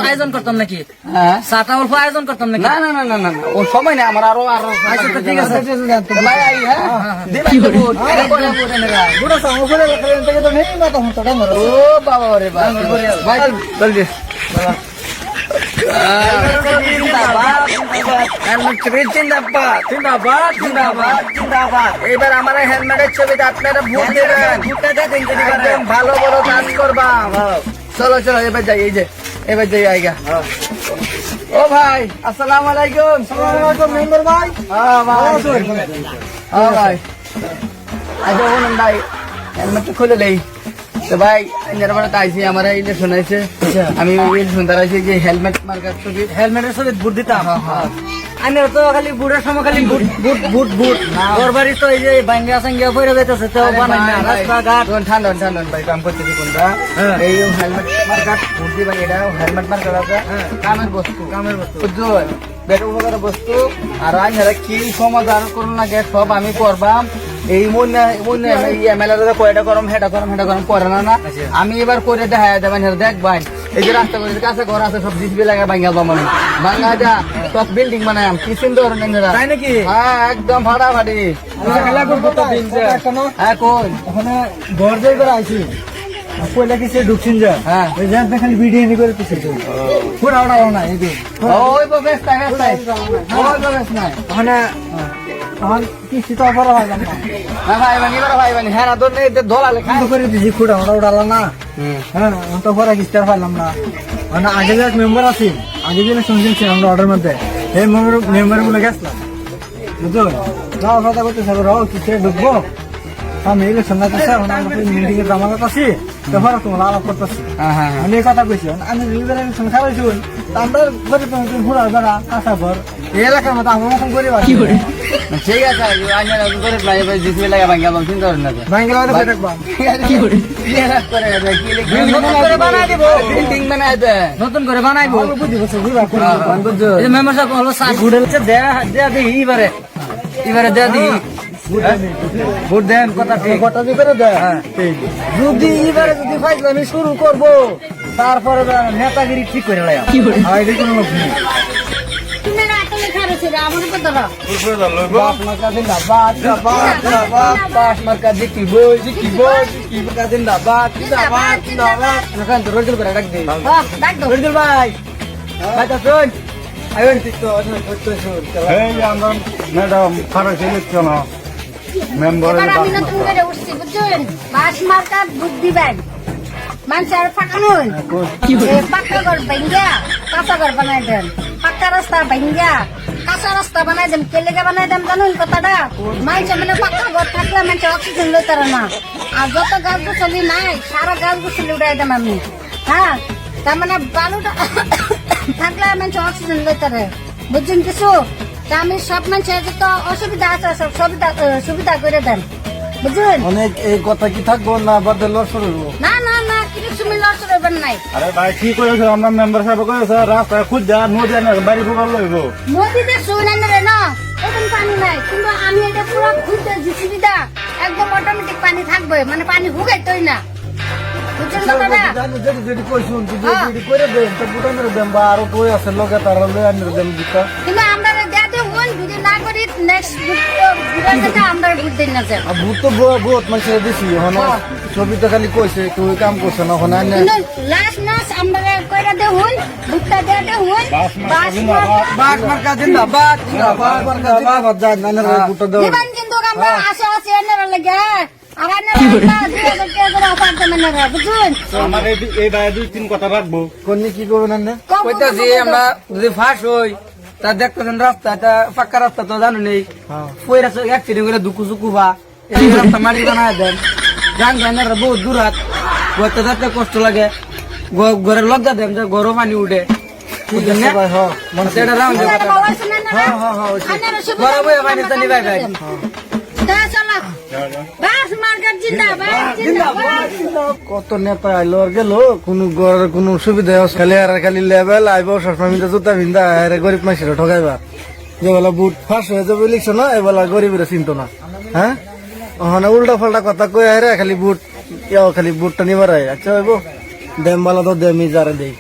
আয়োজন করতাম নাকি? হ্যাঁ চাটা অল্প আয়োজন করতাম নাকি? না না না না না না, ও সময় নেই আমার আরো আরো আচ্ছা তো ঠিক আছে। ভাই আই হ্যাঁ দিবাই তো বুট পরে পরে নেরা বুড়ো সামনে করে রেখে থেকে তো নেই না তখন তোটা মরো ও বাবা রে বাবা ভাই চল দে এবার আমার হেলমেটের ছবিতে আপনারা ভোট দেবেন, ভালো বড় কাজ করবা। চলো চলো এবার যাই, এই যে এবার যাই আইগা। ও ভাই আসসালামু আলাইকুম। মেম্বার ভাই হ্যাঁ ভাই হ্যাঁ ভাই আচ্ছা বলুন ভাই হেলমেটটা খুলে নেই তো ভাই আইসি আমার ইলেকশন আছে, আমি ইলেকশন দাঁড়াইছি যে হেলমেট মার্কার ছবি হেলমেটের সাথে বুট দিতাম। আমি তো খালি বুটের সময় খালি বুট বুট বুট বুট ওর বাড়ি তো এই যে বাঙ্গিয়া সাঙ্গিয়া পড়ে যাইতেছে তো বানাই না রাস্তাঘাট। ঠান্ডা ঠান্ডা ভাই কাম করতেছি কোনটা এই হেলমেট মার্কার ভোট দিবা, এটা হেলমেট মার্কার আছে কামের বস্তু বুঝছো, বেটা উপকার বস্তু। আর আইনারা কি সমাধান করুন না গেট সব আমি করবাম। এই মনে মনে এমএলএ কয়টা করম হেটা করম করে না না আমি এবার করে দেখা দেবেন দেখবাই। এই যে রাস্তা করে কাছে ঘর আছে সব জিসবি লাগা ভাঙ্গা মানে ভাঙ্গা যা সব বিল্ডিং বানায় কি সুন্দর তাই নাকি? হ্যাঁ একদম ফাটাফাটি। হ্যাঁ কোন ওখানে ঘর যাই করে আইছি পয়লা কি সে ঢুকছেন যা হ্যাঁ ওই যে খালি ভিডিও নি করে পিছিয়ে পুরা ওড়াও না এই দিন ওই ব্যস্ত নাই ওই ব্যস্ত নাই ওখানে তখন কি শীত অফার হয় না ভাই বানি এবার ভাই বানি হ্যাঁ দোল নেই দোল আলে কিন্তু করে দিছি খুঁড়া ওটা উড়ালো না হ্যাঁ তো পরে কিস্তার পাইলাম না মানে আগে যে এক মেম্বার আছি আগে যে শুনছি আমরা অর্ডার মধ্যে এই মেম্বার গুলো গেছিলাম বুঝছো যাও কথা করতে সব রাও কিসে ঢুকবো আমি ইলেকশন না করছি মিটিং এর জামা করতেছি তারপরে তোমার আলাপ করতেছি আমি এই কথা কইছি আমি রিলিজের ইলেকশন খাওয়াইছি আমরা ঘরে তুমি ঘুরা বেড়া কাঁচা ঘর এই এলাকার মতো আমার মতন করে কি করে ঠিক আছে আইনারা করে নাই ভাই জিসবি লাগা ভাঙ্গা বল চিন্তা করেন না ভাঙ্গলা হলে দেখবা কি করে নতুন করে বানাই দেব বিল্ডিং বানাই দে নতুন করে বানাইবো বুঝি বসে ঘুরা করে এই মেম্বার সাহেব হলো সাত ঘুরেছে দেয়া দিই এবারে দেয়া দিই ভোট দেন কথা ঠিক কথা দিয়ে করে দেয় যদি এবারে যদি ফাইজলামি শুরু করব তারপরে নেতাগিরি ঠিক করে লাই আইডি কোনো লোক নেই তুমি রাতে লেখা রয়েছে আমার উপর ধরো বাস মার্কা জিন্দাবাদ বাস মার্কা জিকিবো জিন্দাবাদ এখন তো রোজল করে ডাক দেই ডাক দাও রোজল ভাই ভাই তো শুন আইন তো এই আমরা ম্যাডাম খারাপ ইলেকশন মেম্বার এবার আমি নতুন করে উঠছি বুঝছেন বাস মার্কার বুক দিবেন মানুষ আর ফাঁকা নয় পাক্কা ঘর ভাঙ্গিয়া কাঁচা ঘর বানাই দেন পাক্কা রাস্তা ভাঙ্গিয়া কাঁচা রাস্তা বানাই দেন কে লেগে বানাই দেন জানুন কথাটা মানুষ মানে পাক্কা ঘর থাকলে মানুষ অক্সিজেন লইতে পারে না আর যত গাছ গুছলি নাই সারা গাছ গুছলি উঠাই দেন আমি হ্যাঁ তার মানে বালুটা থাকলে মানুষ অক্সিজেন লইতে পারে বুঝছেন কিছু তা আমি সব মানুষের যত অসুবিধা আছে সব সুবিধা করে দেন বুঝলেন অনেক এই কথা কি থাকবো না বাদে লড়সড় হইব না না না কিছু তুমি লস করবেন নাই আরে ভাই কি করেছে আমরা মেম্বার সাহেব করেছে রাস্তায় খুঁজ যা নদী আনে বাড়ি ঢুকার লইব নদীতে শুনেন রে না এখন পানি নাই কিন্তু আমি এটা পুরো খুঁজতে সুবিধা একদম অটোমেটিক পানি থাকবে মানে পানি হুকাইতই না বুঝছেন কথাটা যদি কইছুন যদি করে দেন তো বুটানের দেন বা আরো কই আছে লগে তারা লই আনি দেন দিতা কিন্তু আমরা দেতে হন যদি না করি নেক্সট বুটানটা আমরা বুঝ দিন না স্যার ভূত তো বহুত মানুষের দিছি এখন ছবি তো খালি কইছে তুই কাম করছ না এখন আনে কিন্তু লাস্ট নাস আমরা কইরা দে হন বুকটা দেতে হন বাস মার্কা জিন্দাবাদ জিন্দাবাদ যা নানের ভূত দাও দিবেন কিন্তু আমরা আশা আছে এনারা লাগে আর এনারা 2000 টাকা করে অফার দেন এনারা বুঝুন আমার এই ভাই দুই তিন কথা রাখবো কোন কি করবেন আন্নে কইতাছি আমরা যদি ফাঁস হই তা দেখতেছেন রাস্তাটা পাক্কা রাস্তা তো জানো নেই পয়রা অ্যাক্সিডেন্ট করে দুকু চুকু বা এই রাস্তা মাটি বানায় দেন জান জানারা বহুত দূর হাত ঘরতে যাতে কষ্ট লাগে ঘরের লজ্জা দেন যে ঘরও পানি উঠে বুঝলেন না ভাই হ্যাঁ সেটা রাউন্ড এনারা বাবা শুনেন না এনারা সুবিধা ঘরে বয়ে পানি তো নিবাই ভাই তা চলো বাস মার্কেট জিন্দাবাদ কত নেতা আইলো আর গেল কোনো ঘরের কোনো সুবিধা খালি আর খালি লেভেল আইব সবসময় মিন্দা জুতা ভিন্দা আরে গরিব মানুষের ঠকাইবা যে বেলা বুট ফাঁস হয়ে যাবে ইলেকশন না এবেলা গরিবের চিন্তা না হ্যাঁ ওখানে উল্টা ফাল্টা কথা কই আরে খালি বুট খালি বুটটা নিবার আচ্ছা হইব দেম বালা তো দেমি যারে দেই